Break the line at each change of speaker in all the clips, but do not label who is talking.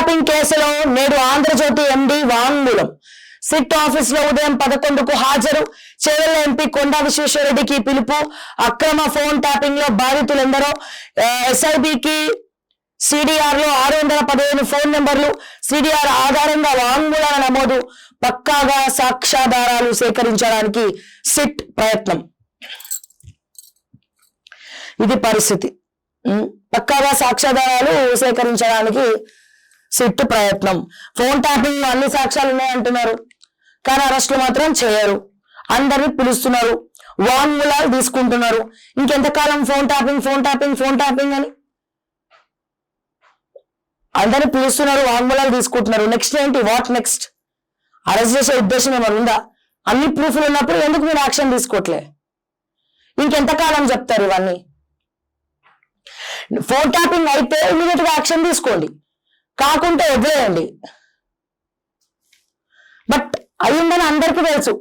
Tapping కేసులో నేడు ఆంధ్రజ్యోతి ఎండి వాంగ్మూలం. సిట్ ఆఫీస్ లో ఉదయం 11కు హాజరు. చేవెళ్ల ఎంపీ కొండా విశ్వేశ్వరరెడ్డికి పిలుపు. అక్రమ ఫోన్ ట్యాపింగ్ లో బాధితులెందరో. ఎస్ఐబికి సిడిఆర్ లో 615 ఫోన్ నెంబర్లు. సిడిఆర్ ఆధారంగా వాంగ్మూలాల నమోదు. పక్కాగా సాక్ష్యాధారాలు సేకరించడానికి సిట్ ప్రయత్నం. ఇది పరిస్థితి. పక్కాగా సాక్ష్యాధారాలు సేకరించడానికి సిట్ ప్రయత్నం. ఫోన్ ట్యాపింగ్ అన్ని సాక్ష్యాలు ఉన్నాయంటున్నారు, కానీ అరెస్టులు మాత్రం చేయరు. అందరిని పిలుస్తున్నారు, వాంగ్మూలాలు తీసుకుంటున్నారు. ఇంకెంతకాలం phone tapping phone tapping phone tapping అని అందరిని పిలుస్తున్నారు, వాంగ్మూలాలు తీసుకుంటున్నారు. నెక్స్ట్ ఏంటి? What next? అరెస్ట్ చేసే ఉద్దేశం ఏమైనా ఉందా? అన్ని ప్రూఫ్లు ఉన్నప్పుడు ఎందుకు మీరు యాక్షన్ తీసుకోవట్లే? ఇంకెంతకాలం చెప్తారు ఇవన్నీ? ఫోన్ ట్యాపింగ్ అయితే ఇమీడియట్ గా యాక్షన్ తీసుకోండి, కాకుంటే వదిలేయండి. బట్ అయ్యిందని అందరికీ తెలుసు,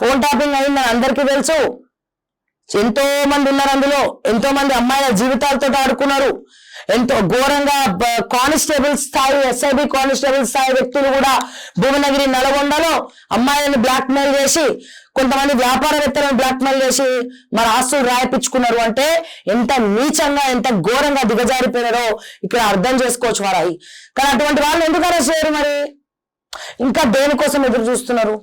ఫోన్ ట్యాపింగ్ అయిందని అందరికీ తెలుసు. ఎంతో మంది ఉన్నారు అందులో, ఎంతో మంది అమ్మాయిల జీవితాలతో ఆడుకున్నారు. ఎంతో ఘోరంగా కానిస్టేబుల్ స్థాయి, ఎస్ఐబి కానిస్టేబుల్ స్థాయి వ్యక్తులు కూడా భువనగిరి, నల్గొండలో అమ్మాయిలను బ్లాక్ మెయిల్ చేసి, కొంతమంది వ్యాపారవేత్తలను బ్లాక్ మెయిల్ చేసి మన ఆస్తులు రాయిపించుకున్నారు. అంటే ఎంత నీచంగా, ఎంత ఘోరంగా దిగజారిపోయినారో ఇక్కడ అర్థం చేసుకోవచ్చు వారాయి. కానీ అటువంటి వాళ్ళు ఎందుకు అరెస్ట్ చేయరు? మరి ఇంకా దేనికోసం ఎదురు చూస్తున్నారు?